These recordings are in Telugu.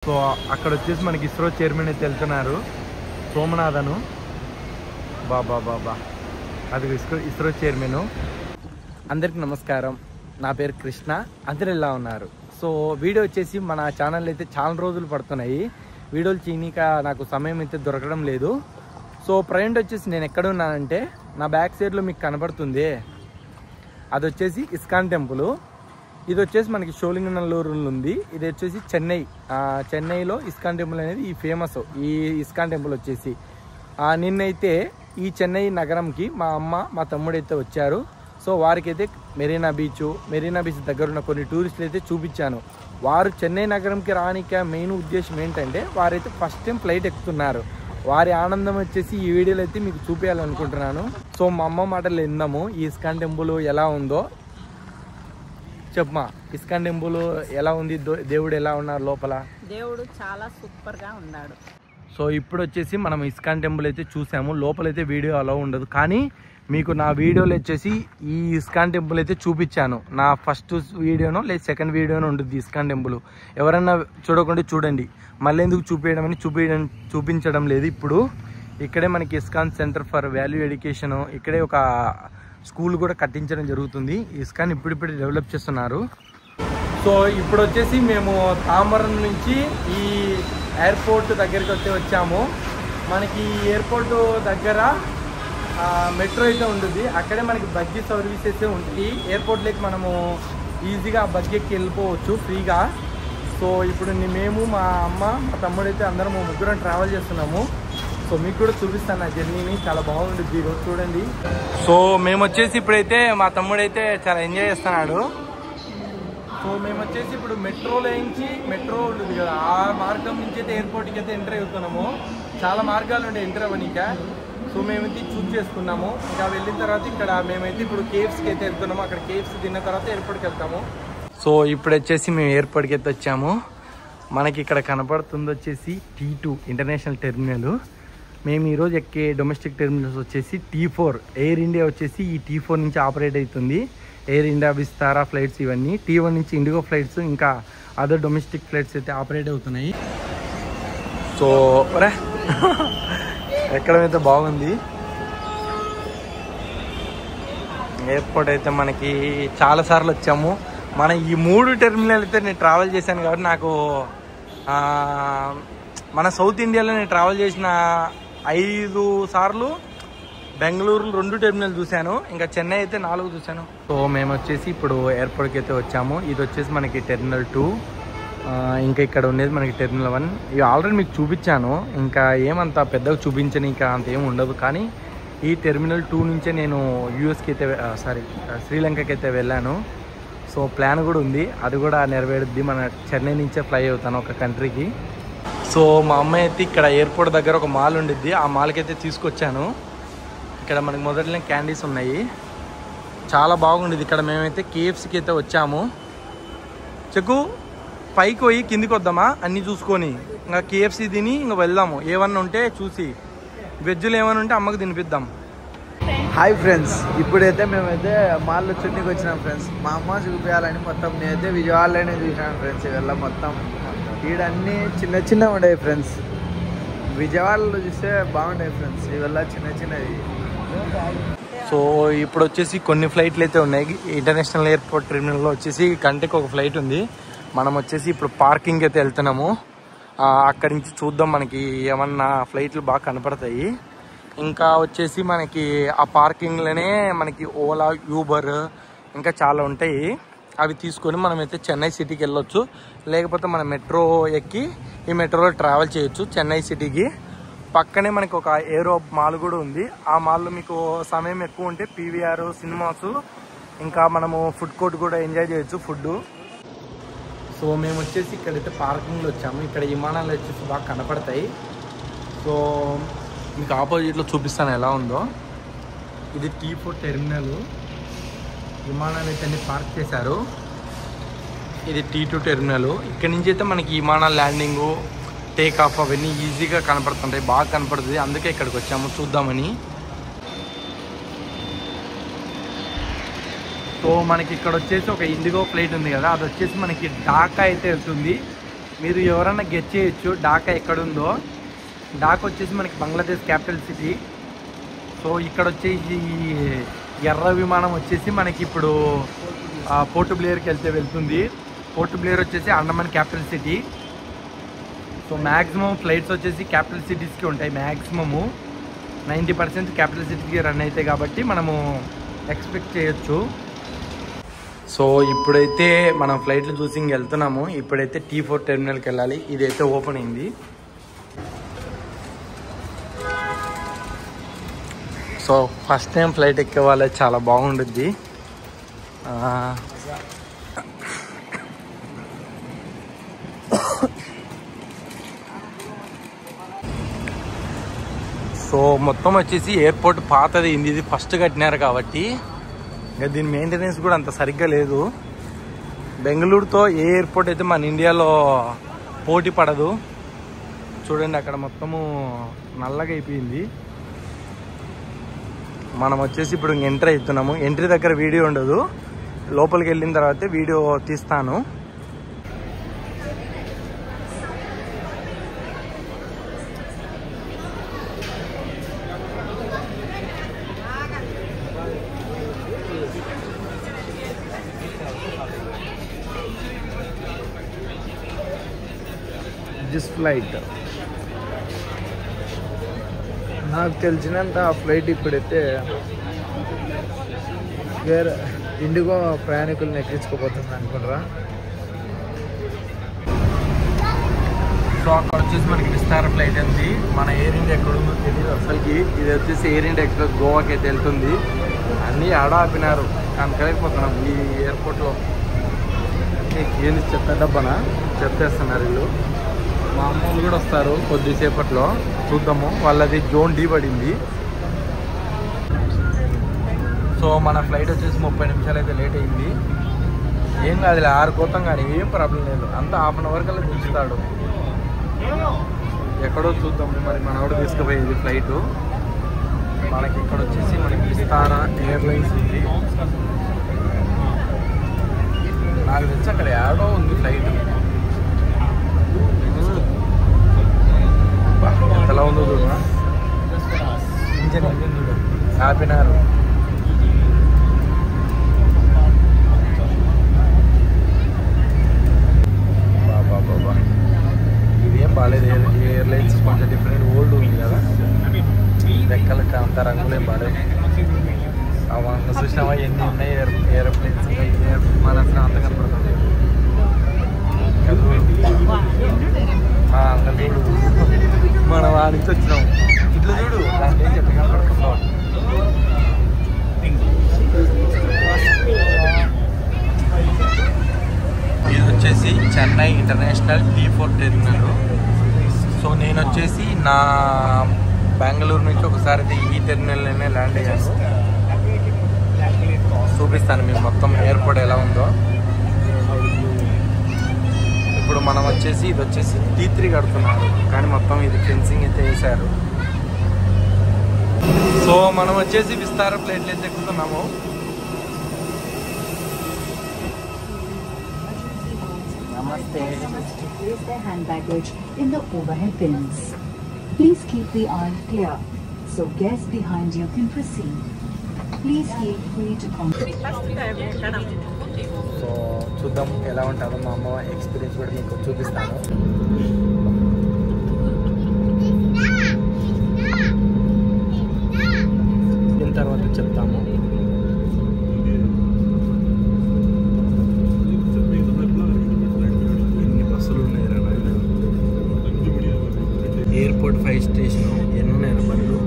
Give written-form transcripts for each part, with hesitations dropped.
సో అక్కడ వచ్చేసి మనకి ఇస్రో చైర్మన్ అయితే వెళ్తున్నారు, సోమనాథను. బాబా అది ఇస్రో చైర్మన్. అందరికి నమస్కారం, నా పేరు కృష్ణ. అందరు ఎలా ఉన్నారు? సో వీడియో వచ్చేసి మన ఛానల్ అయితే చాలా రోజులు పడుతున్నాయి, వీడియోలు చేయనీక నాకు సమయం అయితే దొరకడం లేదు. సో ప్రజెంట్ వచ్చేసి నేను ఎక్కడ ఉన్నానంటే, నా బ్యాక్ సైడ్లో మీకు కనబడుతుంది అది వచ్చేసి ఇస్కాన్ టెంపుల్. ఇది వచ్చేసి మనకి షోలింగనల్లూరులో ఉంది. ఇది వచ్చేసి చెన్నైలో ఇస్కాన్ టెంపుల్ అనేది ఈ ఫేమస్. ఈ ఇస్కాన్ టెంపుల్ వచ్చేసి నిన్నైతే ఈ చెన్నై నగరంకి మా అమ్మ మా తమ్ముడైతే వచ్చారు. సో వారికైతే మెరీనా బీచ్ దగ్గర ఉన్న కొన్ని టూరిస్టులు అయితే చూపించాను. వారు చెన్నై నగరంకి రానిక మెయిన్ ఉద్దేశం ఏంటంటే, వారైతే ఫస్ట్ టైం ఫ్లైట్ ఎక్కుతున్నారు. వారి ఆనందం వచ్చేసి ఈ వీడియోలో అయితే మీకు చూపించాలనుకుంటున్నాను. సో మా అమ్మ మాటలు విందాము, ఈ ఇస్కాన్ టెంపుల్ ఎలా ఉందో చెప్పమా. ఇస్కాన్ టెంపుల్ ఎలా ఉంది, దేవుడు ఎలా ఉన్నారు లోపల? దేవుడు చాలా సూపర్ గా ఉన్నాడు. సో ఇప్పుడు వచ్చేసి మనం ఇస్కాన్ టెంపుల్ అయితే చూసాము. లోపలైతే వీడియో అలా ఉండదు, కానీ మీకు నా వీడియోలో వచ్చేసి ఈ ఇస్కాన్ టెంపుల్ అయితే చూపించాను. నా ఫస్ట్ వీడియోనో లేదా సెకండ్ వీడియోనో ఉంటుంది ఇస్కాన్ టెంపుల్. ఎవరన్నా చూడకుండా చూడండి, మళ్ళీ ఎందుకు చూపించడం లేదు. ఇప్పుడు ఇక్కడే మనకి ISKCON centre for value education, ఇక్కడే ఒక స్కూల్ కూడా కట్టించడం జరుగుతుంది. ఇస్కాన్ ఇప్పుడిప్పుడే డెవలప్ చేస్తున్నారు. సో ఇప్పుడు వచ్చేసి మేము తామరం నుంచి ఈ ఎయిర్పోర్ట్ దగ్గరికి వచ్చాము. మనకి ఎయిర్పోర్ట్ దగ్గర మెట్రో అయితే ఉంటుంది. అక్కడే మనకి బగ్గీ సర్వీసెస్ ఉంటాయి. ఎయిర్పోర్ట్లోకి మనము ఈజీగా బగ్గీకి వెళ్ళిపోవచ్చు ఫ్రీగా. సో ఇప్పుడు మేము మా అమ్మ మా తమ్ముడైతే అందరం ముగ్గురం ట్రావెల్ చేస్తున్నాము. సో మీకు కూడా చూపిస్తాను ఆ జర్నీని, చాలా బాగుంటుంది ఈరోజు చూడండి. సో మేము వచ్చేసి ఇప్పుడైతే మా తమ్ముడైతే చాలా ఎంజాయ్ చేస్తున్నాడు. సో మేము వచ్చేసి ఇప్పుడు మెట్రో ఉంటుంది కదా, ఆ మార్గం నుంచి అయితే ఎయిర్పోర్ట్కి అయితే ఎంటర్ అవుతున్నాము. చాలా మార్గాలు ఉంటాయి ఎంటర్ అవ్వనీక. సో మేమైతే చూస్ చేసుకున్నాము. ఇంకా వెళ్ళిన తర్వాత ఇక్కడ మేమైతే ఇప్పుడు కేవ్స్కి అయితే వెళ్తున్నాము. అక్కడ కేవ్స్ తిన్న తర్వాత ఎయిర్పోర్ట్కి వెళ్తాము. సో ఇప్పుడు వచ్చేసి మేము ఎయిర్పోర్ట్కి అయితే వచ్చాము. మనకి ఇక్కడ కనపడుతుంది వచ్చేసి T2 ఇంటర్నేషనల్ టెర్మినల్. మేము ఈరోజు ఎక్కే డొమెస్టిక్ టెర్మినల్స్ వచ్చేసి T4. ఎయిర్ ఇండియా వచ్చేసి ఈ T4 నుంచి ఆపరేట్ అవుతుంది. ఎయిర్ ఇండియా, విస్తారా ఫ్లైట్స్ ఇవన్నీ. T1 నుంచి ఇండిగో ఫ్లైట్స్, ఇంకా అదర్ డొమెస్టిక్ ఫ్లైట్స్ అయితే ఆపరేట్ అవుతున్నాయి. సో ఎక్కడమైతే బాగుంది ఎయిర్పోర్ట్ అయితే. మనకి చాలాసార్లు వచ్చాము. మన ఈ 3 టెర్మినల్ అయితే నేను ట్రావెల్ చేశాను కాబట్టి నాకు మన సౌత్ ఇండియాలో నేను ట్రావెల్ చేసిన 5 సార్లు బెంగళూరులో 2 టెర్మినల్ చూశాను, ఇంకా చెన్నై అయితే 4 చూశాను. సో మేము వచ్చేసి ఇప్పుడు ఎయిర్పోర్ట్కి అయితే వచ్చాము. ఇది వచ్చేసి మనకి టెర్మినల్ 2, ఇంకా ఇక్కడ ఉండేది మనకి టెర్మినల్ 1. ఇవి ఆల్రెడీ మీకు చూపించాను, ఇంకా ఏమంత పెద్దగా చూపించని ఇంకా అంత ఏమి ఉండదు. కానీ ఈ టెర్మినల్ 2 నుంచే నేను యూఎస్కి అయితే శ్రీలంకకి అయితే వెళ్ళాను. సో ప్లాన్ కూడా ఉంది, అది కూడా నెరవేరుద్ది. మన చెన్నై నుంచే ఫ్లై అవుతాను ఒక కంట్రీకి. సో మా అమ్మాయి అయితే ఇక్కడ ఎయిర్పోర్ట్ దగ్గర ఒక మాల్ ఉండిద్ది, ఆ మాల్కి అయితే తీసుకొచ్చాను. ఇక్కడ మనకి మొదట్లోనే క్యాండీస్ ఉన్నాయి, చాలా బాగుండేది. ఇక్కడ మేమైతే KFCకి అయితే వచ్చాము. చెక్కు పైకి పోయి కిందికి వద్దామా అన్నీ చూసుకొని, ఇంకా KFC తిని ఇంకా వెళ్దాము. ఏమన్నా ఉంటే చూసి, వెజ్లు ఏమైనా ఉంటే అమ్మకి తినిపిద్దాం. హాయ్ ఫ్రెండ్స్, ఇప్పుడైతే మేమైతే మాల్లో చున్నీకి వచ్చినాం ఫ్రెండ్స్. మా అమ్మ చూపించాలని మొత్తం నేనైతే విజయవాడలోనే చూసినాను ఫ్రెండ్స్. ఇవల్ల మొత్తం ఈడన్నీ చిన్న ఉండేవి ఫ్రెండ్స్. విజయవాడలో చూస్తే బాగుంటాయి ఫ్రెండ్స్, ఇవల్ల చిన్నవి. సో ఇప్పుడు వచ్చేసి కొన్ని ఫ్లైట్లు అయితే ఉన్నాయి. ఇంటర్నేషనల్ ఎయిర్పోర్ట్ టెర్మినల్లో వచ్చేసి గంటకి ఒక ఫ్లైట్ ఉంది. మనం వచ్చేసి ఇప్పుడు పార్కింగ్ అయితే వెళ్తున్నాము. అక్కడి నుంచి చూద్దాం, మనకి ఏమన్నా ఫ్లైట్లు బాగా కనపడతాయి. ఇంకా వచ్చేసి మనకి ఆ పార్కింగ్లోనే మనకి ఓలా, యూబర్ ఇంకా చాలా ఉంటాయి. అవి తీసుకొని మనమైతే చెన్నై సిటీకి వెళ్ళొచ్చు, లేకపోతే మనం మెట్రో ఎక్కి ఈ మెట్రోలో ట్రావెల్ చేయొచ్చు చెన్నై సిటీకి. పక్కనే మనకి ఒక ఏరో మాల్ కూడా ఉంది. ఆ మాల్లో మీకు సమయం ఎక్కువ ఉంటే PVR సినిమాస్, ఇంకా మనము ఫుడ్ కోర్ట్ కూడా ఎంజాయ్ చేయొచ్చు ఫుడ్. సో మేము వచ్చేసి ఇక్కడైతే పార్కింగ్లో వచ్చాము. ఇక్కడ విమానాలు వచ్చేసి బాగా కనపడతాయి. సో మీకు ఆపోజిట్లో చూపిస్తాను ఎలా ఉందో. ఇది T4 టెర్మినల్. విమానాలు అయితే అన్ని పార్క్ చేశారు. ఇది T2 టెర్మినల్. ఇక్కడ నుంచి అయితే మనకి విమానాలు ల్యాండింగు, టేక్ ఆఫ్ అవన్నీ ఈజీగా కనపడుతుంటాయి, బాగా కనపడుతుంది. అందుకే ఇక్కడికి వచ్చాము చూద్దామని. సో మనకి ఇక్కడ వచ్చేసి ఒక ఇండిగో ఫ్లైట్ ఉంది కదా, అది వచ్చేసి మనకి ఢాకా అయితే వెళ్తుంది. మీరు ఎవరన్నా గెట్ చేయొచ్చు ఢాకా ఎక్కడుందో. ఢాకా వచ్చేసి మనకి బంగ్లాదేశ్ క్యాపిటల్ సిటీ. సో ఇక్కడ వచ్చేసి ఎర్ర విమానం వచ్చేసి మనకి ఇప్పుడు పోర్ట్ బ్లేయర్కి వెళ్తుంది. పోర్ట్ బ్లేయర్ వచ్చేసి Andaman capital city. So maximum flights వచ్చేసి క్యాపిటల్ సిటీస్కి ఉంటాయి. మ్యాక్సిమము 90% క్యాపిటల్ సిటీకి రన్ అవుతాయి కాబట్టి మనము ఎక్స్పెక్ట్ చేయొచ్చు. సో ఇప్పుడైతే మనం ఫ్లైట్లు చూసి ఇంక వెళ్తున్నాము. ఇప్పుడైతే T4 టెర్మినల్కి వెళ్ళాలి. ఇదైతే ఓపెన్ అయింది. సో ఫస్ట్ టైం ఫ్లైట్ ఎక్కే వాళ్ళకి చాలా బాగుంటుంది. సో మొత్తం వచ్చేసి ఎయిర్పోర్ట్ పాతది, ఇది ఫస్ట్ కట్టినారు కాబట్టి ఇంకా దీని మెయింటెనెన్స్ కూడా అంత సరిగ్గా లేదు. బెంగళూరుతో ఏ ఎయిర్పోర్ట్ అయితే మన ఇండియాలో పోటీ పడదు. చూడండి అక్కడ మొత్తము నల్లగా అయిపోయింది. మనం వచ్చేసి ఇప్పుడు ఎంట్రీ అవుతున్నాము. ఎంట్రీ దగ్గర వీడియో ఉండదు, లోపలికి వెళ్ళిన తర్వాత వీడియో తీస్తాను. దిస్ ఫ్లైట్ నాకు తెలిసినంత ఆ ఫ్లైట్ ఇప్పుడైతే వేరే ఇండిగో ప్రయాణికులను ఎక్కించుకోబోతుంది అనుకుంటారా. సో అక్కడ వచ్చేసి మనకి విస్తార ఫ్లైట్ ఉంది. మన ఎయిర్ ఇండియా ఎక్కడ ఉందో తెలియదు అసలుకి. ఇది వచ్చేసి ఎయిర్ ఇండియా ఎక్స్ప్రెస్ గోవాకి అయితే వెళ్తుంది. అన్నీ ఆడ ఆపినారు కనకలేకపోతున్నాం ఈ ఎయిర్పోర్ట్లో. ఏంది చెత్త డబ్బానా చెత్తేస్తున్నారు వీళ్ళు. మా అమ్మలు కూడా వస్తారు కొద్దిసేపట్లో, చూద్దాము. వాళ్ళది జోన్ D పడింది. సో మన ఫ్లైట్ వచ్చేసి 30 నిమిషాలు అయితే లేట్ అయింది. ఏం కాదు, 6 కోతాం కానీ ఏం ప్రాబ్లం లేదు. అంతా ½ అవర్ కల్లా దించుతాడు. ఎక్కడో చూద్దాం మరి మనవాడు తీసుకుపోయేది ఫ్లైట్. మనకి ఇక్కడ వచ్చేసి మనకి విస్తారా ఎయిర్లైన్స్ ఉంది. నాకు తెలిసి అక్కడ యాడో ఉంది ఫ్లైట్. ఎంతలా ఉందో చూడ, ఇంజన్ చూడ ఆపినారు. బాబా ఇదేం బాగాలేదు. ఎయిర్లైన్స్ కొంచెం డిఫరెంట్ ఓల్డ్ ఉంది కదా, లెక్కలకి అంత రంగులేం బాగాలేదు. అవన్నీ చూసినావా ఎన్ని ఉన్నాయి ఏరోప్లేన్స్ మన అంత కనపడుతుంది. అంత చూడు, మనం ఆ నుంచి వచ్చినాం. ఇట్లా చూడు దాంట్లో ఏం చెప్పి కనపడుతుందో. ఇది వచ్చేసి Chennai international T4 terminal. So నేను వచ్చేసి నా బెంగళూరు నుంచి ఒకసారి అయితే ఈ టెర్మినల్లోనే ల్యాండ్ అయ్యాను. చూపిస్తాను మీకు మొత్తం ఎయిర్పోర్ట్ ఎలా ఉందో. ఇప్పుడు మనం వచ్చేసి ఇది వచ్చేసి T3 కడుతున్నారు, కానీ మొత్తం ఇది ఫెన్సింగ్ అయితే వేసారు. సో మనం వచ్చేసి విస్తార ఫ్లైట్లు అయితే ఎక్కుతున్నాము. నమస్తే. Place their hand baggage in the overhead bins. Please keep the aisle clear so guests behind you can proceed. Please feel free to come. So చూద్దాం ఎలా ఉంటుందో. మా అమ్మ ఎక్స్పీరియన్స్ కూడా మీకు చూపిస్తాను. దీని తర్వాత చెప్తాము. ఎన్ని బస్సులు ఉన్నాయి ఎయిర్పోర్ట్ 5 స్టేషన్. ఎన్ని ఉన్నాయి బండ్లు?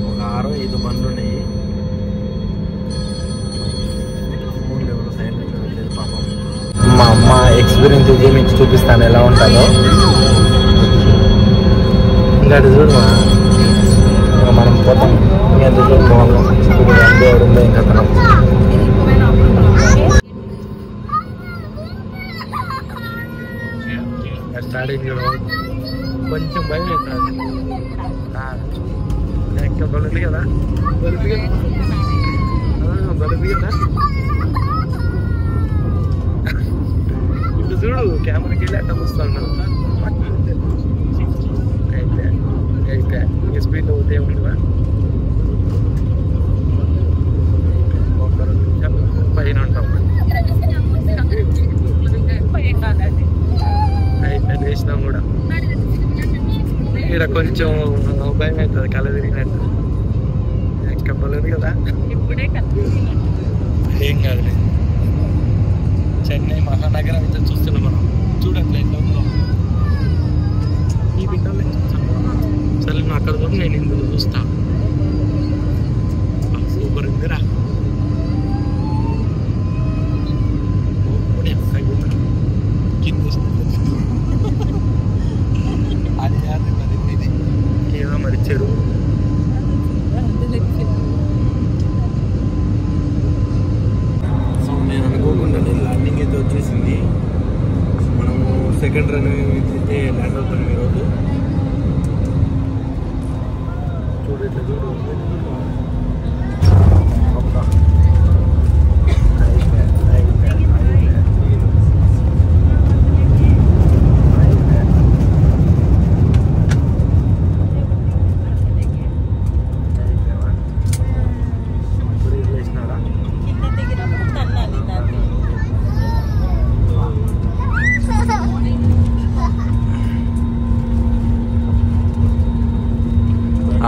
ఒక 6-5 బండ్లు ఉన్నాయి. మా అమ్మ ఎక్స్పీరియన్స్ ఇది మీకు చూపిస్తాను ఎలా ఉంటుందో. ఇంకా చూడమా, మనం పోతాం. ఎంత చూసుకోవాలి దేవుడు ఇంకా తనం. స్టార్టింగ్ కొంచెం భయం అవుతుంది. బలుతుంది కదా, బలుతుంది కదా. చూడు కెమెరాకి వెళ్ళి అడ్డం వస్తున్నాడు. అయితే ఇంకా స్పీడ్లో పోతే ఉండవా? ఒక 2 నిమిషాలు పైన ఉంటాం. అయితే వేసినాం కూడా. ఇక్కడ కొంచెం భయం అవుతుంది, కళ తిరిగినట్టు. కప్పలేదు కదా, ఇప్పుడే కనిపిస్తున్నట్టు. ఏం కాదులే. చెన్నై మహానగరం అయితే చూస్తున్నాం మనం. చూడట్లే ఉందో ఈ విండోలో సరే నువ్వు అక్కడ కూడా నేను ఇందులో చూస్తా. సూపర్ ఉందిరా. కింద అది కాదు మరి ఇది ఏదో మరి చెరువు. సో నేను అనుకోకుండా నేను ల్యాండింగ్ అయితే వచ్చేసింది. మనము సెకండ్ రన్ అయితే ల్యాండ్ అవుతాం ఈరోజు. చూడు ఇట్లా చూడు.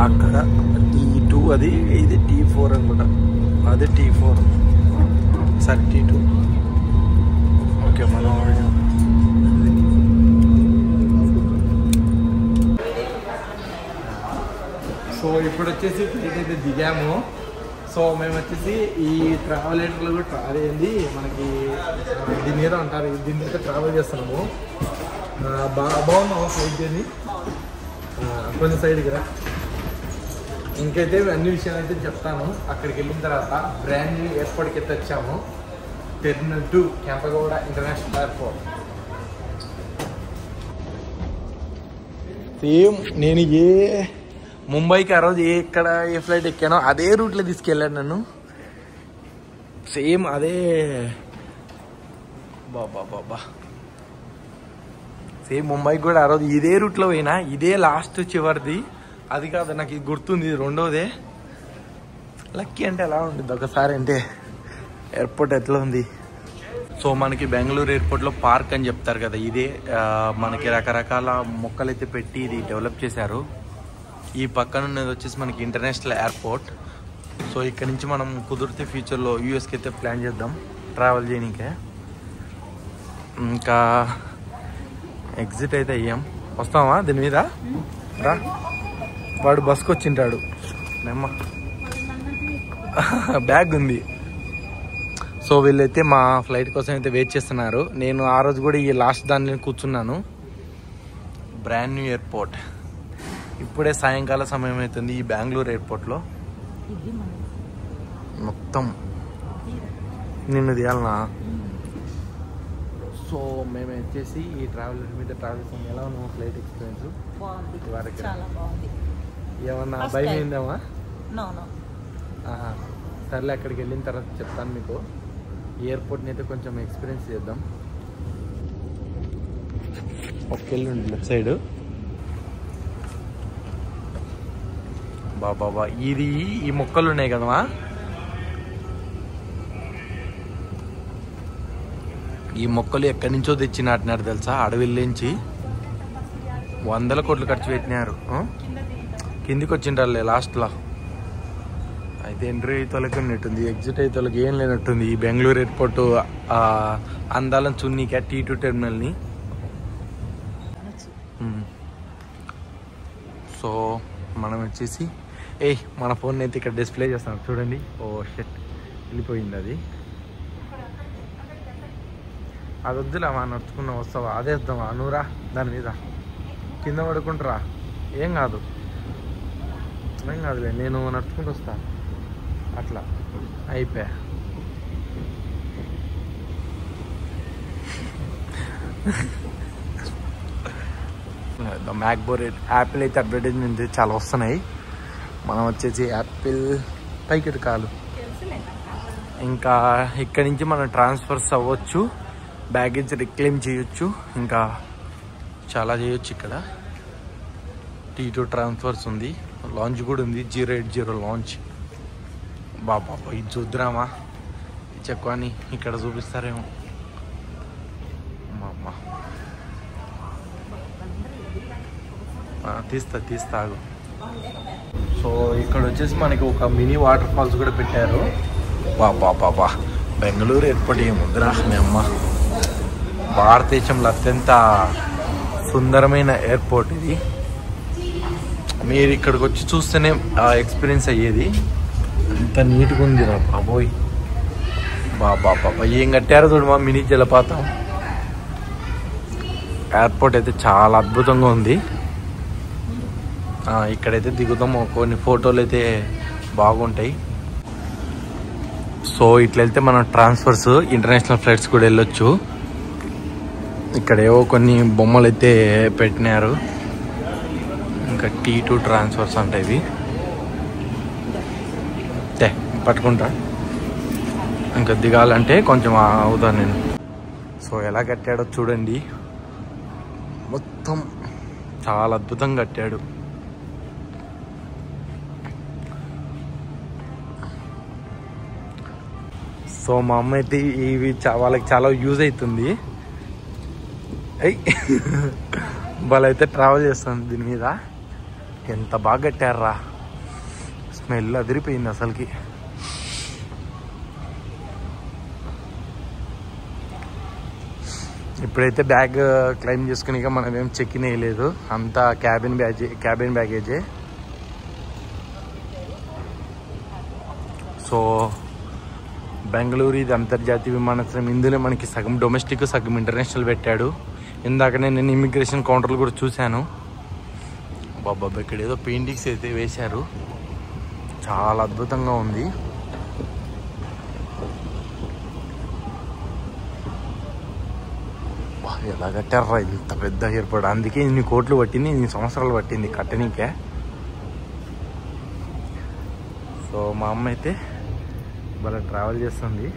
అక్కడ T2 అది, ఇది T4 అనుకుంటా. అది T4 సరే T2. ఓకే మనం సో ఇప్పుడు వచ్చేసి ఫ్లైట్ అయితే దిగాము. సో మేము వచ్చేసి ఈ ట్రావెలేటర్లో కూడా అదేంది మనకి దీని మీద అంటారు, దీని మీద ట్రావెల్ చేస్తున్నాము. బాగున్నాము ఫ్లైట్ జర్నీ. కొంచెం సైడ్కి రా. ఇంకైతే అన్ని విషయాలు అయితే చెప్తాను అక్కడికి వెళ్ళిన తర్వాత. బ్రాండ్ న్యూ ఎయిర్పోర్ట్కి అయితే వచ్చాము. Terminal 2 Kempegowda international airport. Same నేను ముంబైకి ఆ రోజు ఎక్కడ ఏ ఫ్లైట్ ఎక్కానో అదే రూట్లో తీసుకెళ్ళాను నన్ను. సేమ్ అదే. బాబా సేమ్ ముంబైకి కూడా ఆ రోజు ఇదే రూట్లో పోయినా. ఇదే లాస్ట్ చివరిది. అది కాదు నాకు ఇది గుర్తుంది, ఇది రెండోదే. లక్కీ అంటే ఎలా ఉంటుంది ఒకసారి అంటే. ఎయిర్పోర్ట్ ఎట్లా ఉంది. సో మనకి బెంగళూరు ఎయిర్పోర్ట్లో పార్క్ అని చెప్తారు కదా, ఇదే. మనకి రకరకాల మొక్కలు అయితే పెట్టి ఇది డెవలప్ చేశారు. ఈ పక్కన ఉన్నది వచ్చేసి మనకి ఇంటర్నేషనల్ ఎయిర్పోర్ట్. సో ఇక్కడ నుంచి మనం కుదిరితే ఫ్యూచర్లో యూఎస్కి అయితే ప్లాన్ చేద్దాం ట్రావెల్ చేయడానికే. ఇంకా ఎగ్జిట్ అయితే అయ్యాం. వస్తామా దీని మీద రా. వాడు బస్కి వచ్చింటాడు. మేమ్మ బ్యాగ్ ఉంది. సో వీళ్ళైతే మా ఫ్లైట్ కోసం అయితే వెయిట్ చేస్తున్నారు. నేను ఆ రోజు కూడా ఈ లాస్ట్ దాన్ని కూర్చున్నాను. Brand new airport. ఇప్పుడే సాయంకాల సమయం అవుతుంది ఈ బెంగళూరు ఎయిర్పోర్ట్లో. మొత్తం నిన్ను తీయాలనా. సో మేము వచ్చేసి ఈ ట్రావెల్ మీద ట్రావెల్ చేసాం. ఎలా ఉన్నాము ఫ్లైట్ ఎక్స్పీరియన్స్? చాలా బాగుంది. ఏమన్నా భయం అయిందామా? నో. సర్లే అక్కడికి వెళ్ళిన తర్వాత చెప్తాను మీకు. ఎయిర్పోర్ట్ని అయితే కొంచెం ఎక్స్పీరియన్స్ చేద్దాం. ఒక్కెళ్ళండి లెఫ్ట్ సైడ్. బాబా ఇది ఈ మొక్కలు ఉన్నాయి కదమ్మా. ఈ మొక్కలు ఎక్కడి నుంచో తెచ్చి నాటినారు తెలుసా. అడవిలోంచి 100 కోట్లు ఖర్చు పెట్టినారు. కిందికి వచ్చింటారులే లాస్ట్లో. అయితే ఎంట్రీ తొలకి ఉన్నట్టుంది, ఎగ్జిట్ అయితే తొలకి ఏం లేనట్టుంది. ఈ బెంగళూరు ఎయిర్పోర్ట్ అందాలను చున్నీకా T2 టెర్మినల్ని. సో మనం వచ్చేసి మన ఫోన్ అయితే ఇక్కడ డిస్ప్లే చేస్తాం చూడండి. ఓ షెట్ వెళ్ళిపోయింది అది. అది వద్దులే మా నడుచుకున్నా వస్తావా, అదే వద్దామా నువ్వురా దాని మీద కింద పడుకుంటారా. ఏం కాదులే నేను నడుచుకుంటూ వస్తా. అట్లా అయిపోయా. మ్యాక్బోర్ యాపిల్ అయితే అడ్వర్టైజ్మెంట్ చాలా వస్తున్నాయి. మనం వచ్చేసి యాపిల్ పైకి కాలు. ఇంకా ఇక్కడి నుంచి మనం ట్రాన్స్ఫర్స్ అవ్వచ్చు బ్యాగేజ్ రిక్లెయిమ్ చేయొచ్చు, ఇంకా చాలా చేయొచ్చు. ఇక్కడ T2 ట్రాన్స్ఫర్స్ ఉంది, లాంచ్ కూడా ఉంది, 080 లాంచ్. బాబా ఇది చూద్దామా, చెక్కుని ఇక్కడ చూపిస్తారేమో. అమ్మా తీస్తాగు. సో ఇక్కడ వచ్చేసి మనకి ఒక మినీ వాటర్ ఫాల్స్ కూడా పెట్టారు. బాబా బెంగళూరు ఎయిర్పోర్ట్ ఏముందిరా మీ అమ్మ, భారతదేశంలో అత్యంత సుందరమైన ఎయిర్పోర్ట్ ఇది. మీరు ఇక్కడికి వచ్చి చూస్తేనే ఎక్స్పీరియన్స్ అయ్యేది, అంత నీట్గా ఉందిరా బాబోయ్. బాబా ఏం కట్టారో చూడు మా మినీ జలపాతం. ఎయిర్పోర్ట్ అయితే చాలా అద్భుతంగా ఉంది. ఇక్కడైతే దిగుతాము, కొన్ని ఫోటోలు అయితే బాగుంటాయి. సో ఇట్లా వెళ్తే మనం ట్రాన్స్ఫర్స్ ఇంటర్నేషనల్ ఫ్లైట్స్ కూడా వెళ్ళొచ్చు. ఇక్కడ ఏవో కొన్ని బొమ్మలు అయితే పెట్టినారు, ఇంకా T2 ట్రాన్స్ఫర్స్ అంటే ఇవి. పట్టుకుంటా, ఇంకా దిగాలంటే కొంచెం అవుతాను నేను. సో ఎలా కట్టాడో చూడండి, మొత్తం చాలా అద్భుతంగా కట్టాడు. సో మా అమ్మ అయితే ఇవి వాళ్ళకి చాలా యూజ్ అవుతుంది. వాళ్ళైతే ట్రావెల్ చేస్తుంది దీని మీద. ఎంత బాగా కట్టారా, స్మెల్ అదిరిపోయింది అసలుకి. ఇప్పుడైతే బ్యాగ్ క్లైమ్ చేసుకుని మనం ఏం చెక్ ఇన్ వేయలేదు, అంతా క్యాబిన్ బ్యాగేజే. సో బెంగళూరు ఇది అంతర్జాతీయ విమానాశ్రయం. ఇందులో మనకి సగం డొమెస్టిక్ సగం ఇంటర్నేషనల్ పెట్టాడు. ఇందాకనే నేను ఇమిగ్రేషన్ కౌంటర్లు కూడా చూశాను. బాబా ఇక్కడ ఏదో పెయింటింగ్స్ అయితే వేశారు, చాలా అద్భుతంగా ఉంది. ఎలా కట్టారా ఇంత పెద్ద ఎయిర్పోర్ట్, అందుకే ఇన్ని కోట్లు పట్టింది, ఇన్ని సంవత్సరాలు పట్టింది కట్టనీకే. సో మా అమ్మ అయితే బాగా ట్రావెల్ చేస్తుంది.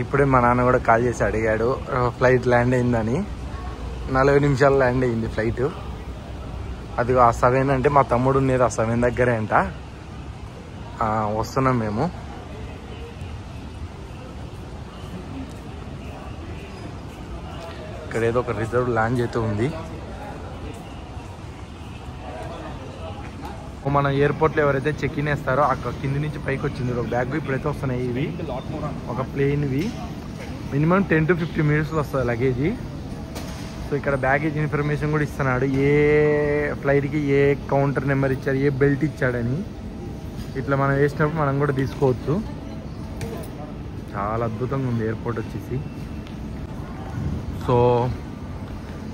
ఇప్పుడే మా నాన్న కూడా కాల్ చేసి అడిగాడు ఫ్లైట్ ల్యాండ్ అయిందని. 40 నిమిషాలు ల్యాండ్ అయింది ఫ్లైట్. అది ఆ 7 అంటే మా తమ్ముడు ఉండేది ఆ 7 దగ్గరే అంట. వస్తున్నాం మేము. ఇక్కడ ఏదో ఒక రిజర్వ్ లాంజ్ అయితే ఉంది. మన ఎయిర్పోర్ట్లో ఎవరైతే చెక్ ఇన్ వేస్తారో అక్కడ కింది నుంచి పైకి వచ్చింది ఒక బ్యాగ్. ఇప్పుడైతే వస్తున్నాయి ఇవి, ఒక ప్లేన్వి. మినిమం 10 to 15 మినిట్స్లో వస్తుంది లగేజీ. సో ఇక్కడ బ్యాగేజ్ ఇన్ఫర్మేషన్ కూడా ఇస్తున్నాడు, ఏ ఫ్లైట్కి ఏ కౌంటర్ నెంబర్ ఇచ్చారు, ఏ బెల్ట్ ఇచ్చాడని. ఇట్లా మనం వేసినప్పుడు మనం కూడా తీసుకోవచ్చు. చాలా అద్భుతంగా ఉంది ఎయిర్పోర్ట్ వచ్చేసి. సో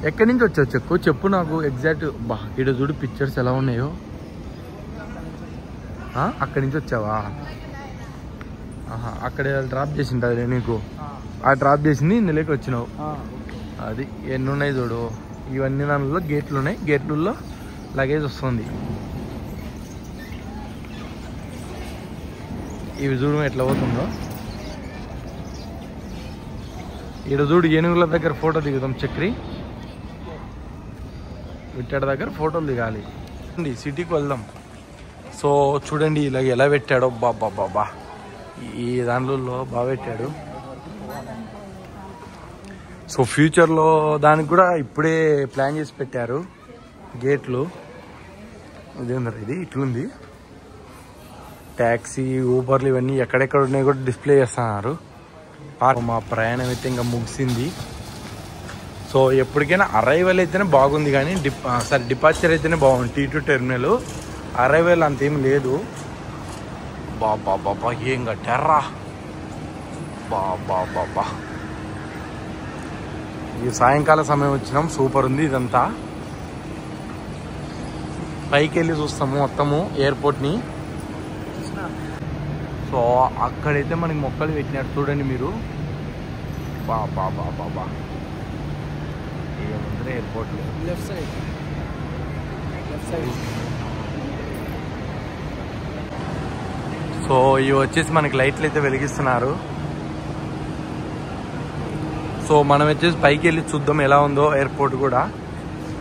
ఎక్కడి నుంచి వచ్చావు చెప్పు నాకు ఎగ్జాక్ట్. ఇక్కడ చూడు పిక్చర్స్ ఎలా ఉన్నాయో. అక్కడి నుంచి వచ్చావా? అక్కడ డ్రాప్ చేసింటుంది నీకు, ఆ డ్రాప్ చేసింది ఇందులోకి వచ్చినావు. అది ఎన్ని ఉన్నాయి చూడు, ఇవన్నీ దానిలో గేట్లు ఉన్నాయి, గేట్లలో లగేజ్ వస్తుంది. ఇవి చూడు ఎట్లా పోతుందో. ఇక్కడ చూడు ఏనుగుల దగ్గర ఫోటో దిగుదాం. చక్రి విట్టాడ దగ్గర ఫోటోలు దిగాలి. సిటీకి వెళ్దాం. సో చూడండి ఇలాగ ఎలా పెట్టాడో. బాబా ఈ దానిలో బాగా పెట్టాడు. సో ఫ్యూచర్లో దానికి కూడా ఇప్పుడే ప్లాన్ చేసి పెట్టారు గేట్లు. ఇదేందరు ఇది ఇట్లుంది. ట్యాక్సీ ఊబర్లు ఇవన్నీ ఎక్కడెక్కడ ఉన్నాయి కూడా డిస్ప్లే చేస్తున్నారు. మా ప్రయాణం అయితే ఇంకా ముగిసింది. సో ఎప్పటికైనా అరైవల్ అయితేనే బాగుంది, కానీ డిపార్చర్ అయితేనే బాగుంది. T2 terminal. అరైవల్ అంతేం లేదు. బాబా ఏం కట్టారా. బాబా ఈ సాయంకాల సమయం వచ్చినాం. సూపర్ ఉంది ఇదంతా. పైకి వెళ్ళి చూస్తాము మొత్తము ఎయిర్పోర్ట్ని. సో అక్కడైతే మనకి మొక్కలు పెట్టినారు చూడండి మీరు. బాబా ఏముంది ఎయిర్పోర్ట్లో. లెఫ్ట్ సైడ్ సో సో ఇవి వచ్చేసి మనకి లైట్లు అయితే వెలిగిస్తున్నారు. సో మనం వచ్చేసి పైకి వెళ్ళి చూద్దాం ఎలా ఉందో ఎయిర్పోర్ట్ కూడా.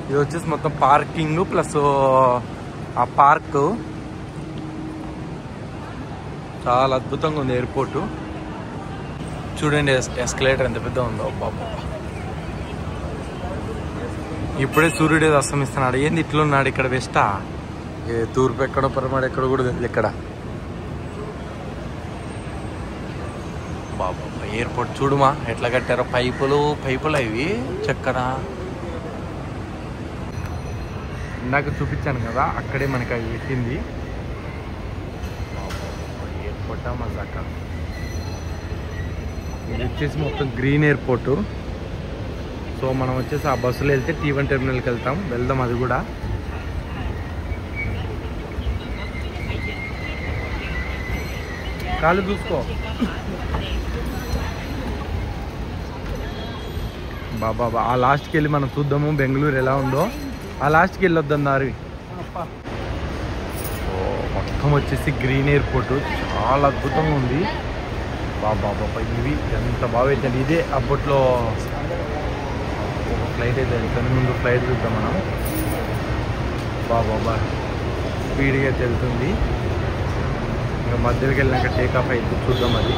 ఇది వచ్చేసి మొత్తం పార్కింగ్ ప్లస్ ఆ పార్క్ చాలా అద్భుతంగా ఉంది ఎయిర్పోర్టు. చూడండి ఎస్కలేటర్ ఎంత పెద్ద ఉందో. బాబా ఇప్పుడే సూర్యుడు అస్తమిస్తున్నాడు. ఏంది ఇట్లున్నాడు ఇక్కడ? వెస్టా తూర్పు ఎక్కడో పరమాడు ఎక్కడ కూడా తెలియదు ఇక్కడ. బాబా ఎయిర్పోర్ట్ చూడుమా ఎట్లా కట్టారో. పైపులు ఇవి చక్కర. ఇందాక చూపించాను కదా అక్కడే మనకి అవి పెట్టింది. ఎయిర్పోర్టా మజాక. ఇది వచ్చేసి మొత్తం గ్రీన్ ఎయిర్పోర్టు. సో మనం వచ్చేసి ఆ బస్సులో వెళ్తే T1 టెర్మినల్కి వెళ్దాం అది కూడా. కాళ్ళు చూసుకో బాబా. ఆ లాస్ట్కి వెళ్ళి మనం చూద్దాము బెంగళూరు ఎలా ఉందో. ఆ లాస్ట్కి వెళ్ళొద్దాం దారి. మొత్తం వచ్చేసి గ్రీన్ ఎయిర్పోర్టు చాలా అద్భుతంగా ఉంది. బాబా ఇవి ఎంత బాగా అవుతుంది. ఇదే అప్పట్లో ఒక ఫ్లైట్ అయితే వెళ్తుంది. ముందు ఫ్లైట్ చూద్దాం మనం. బాబా స్పీడ్గా అయితే వెళ్తుంది. ఇంకా మధ్యలోకి వెళ్ళినాక టేక్ ఆఫ్ అయితే చూద్దాం అది.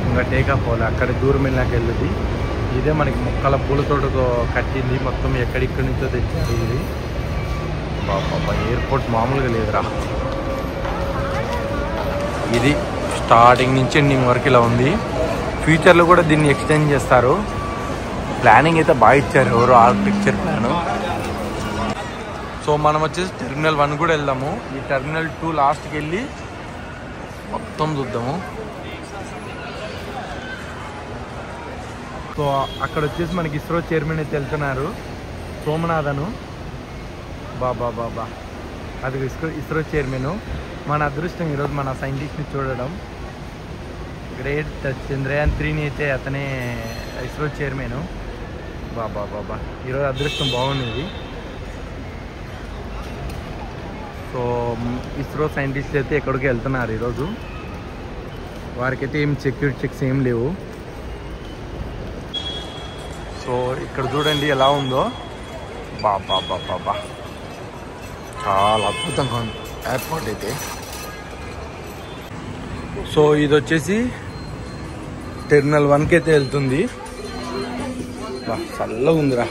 ఇంకా టేక్ ఆఫ్ అవ్వాలి. అక్కడ దూరం వెళ్ళాక వెళ్ళదు. ఇదే మనకి మొక్కల పూలతోటతో కట్టింది. మొత్తం ఎక్కడిక్కడి నుంచో తెచ్చారు ఇది. బాబా ఎయిర్పోర్ట్ మామూలుగా లేదురా. ఇది స్టార్టింగ్ నుంచి ఎండింగ్ వరకు ఇలా ఉంది. ఫ్యూచర్లో కూడా దీన్ని ఎక్స్టెండ్ చేస్తారు. ప్లానింగ్ అయితే బాగా ఇచ్చారు ఎవరు ఆర్కిటెక్చర్ ప్లాను. సో మనం వచ్చేసి టెర్మినల్ 1 కూడా వెళ్దాము. ఈ టెర్మినల్ 2 లాస్ట్కి వెళ్ళి మొత్తం చూద్దాము. సో అక్కడ వచ్చేసి మనకి ఇస్రో చైర్మన్ అయితే వెళ్తున్నారు, సోమనాథను. బాబా అది ఇస్రో చైర్మన్. మన అదృష్టం ఈరోజు మన సైంటిస్ట్ని చూడడం. గ్రేట్. చంద్రయాన్ 3ని అయితే అతనే ఇస్రో చైర్మన్. బాబా ఈరోజు అదృష్టం బాగుంది. సో ఇస్రో సైంటిస్ట్ అయితే ఎక్కడికి వెళ్తున్నారు ఈరోజు. వారికైతే ఏం సెక్యూరిటీ చెక్స్ ఏం లేవు. సో ఇక్కడ చూడండి ఎలా ఉందో. బాబా చాలా అద్భుతంగా ఉంది ఎయిర్పోర్ట్ అయితే. సో ఇది వచ్చేసి టెర్మినల్ 1కి అయితే వెళ్తుంది. చల్లగా ఉందిరా.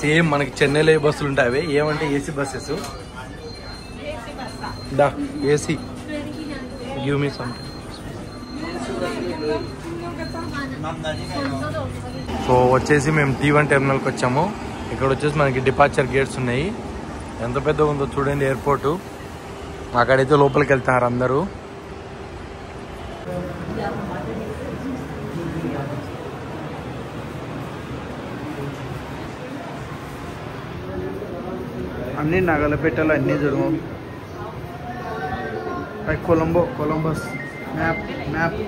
సేమ్ మనకి చెన్నైలో ఏ బస్సులు ఉంటాయి ఏమంటే AC buses. The AC give me something. So వచ్చేసి మేము T1 టెర్మినల్కి వచ్చాము. ఇక్కడ వచ్చేసి మనకి డిపార్చర్ గేట్స్ ఉన్నాయి. ఎంత పెద్దగా ఉందో చూడండి ఎయిర్పోర్టు. అక్కడైతే లోపలికి వెళ్తున్నారు అందరూ. అన్ని నగలపెట్టాలి, అన్నీ జరుగు. Columbus map.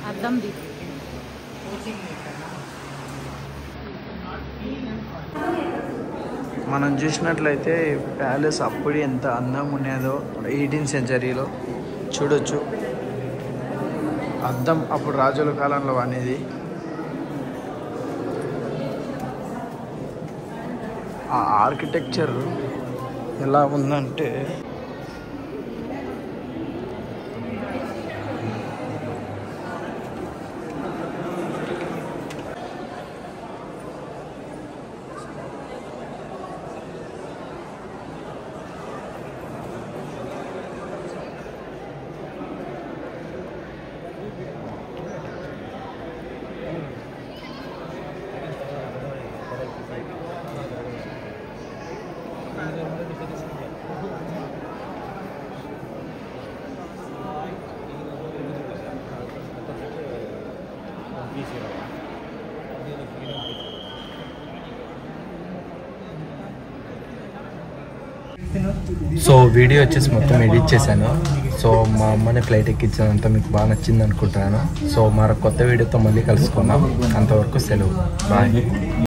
అర్థం మనం చూసినట్లయితే ప్యాలెస్ అప్పుడు ఎంత అందంగా ఉండేదో 18th సెంచరీలో చూడొచ్చు. అద్దం అప్పుడు రాజుల కాలంలో అనేది. ఆ ఆర్కిటెక్చర్ ఎలా ఉందంటే సో వీడియో వచ్చేసి మొత్తం ఎడిట్ చేశాను. సో మా అమ్మని ఫ్లైట్ ఎక్కించినంత మీకు బాగా నచ్చింది అనుకుంటున్నాను. సో మరొక కొత్త వీడియోతో మళ్ళీ కలుసుకుందాం. అంతవరకు సెలవు, బాయ్.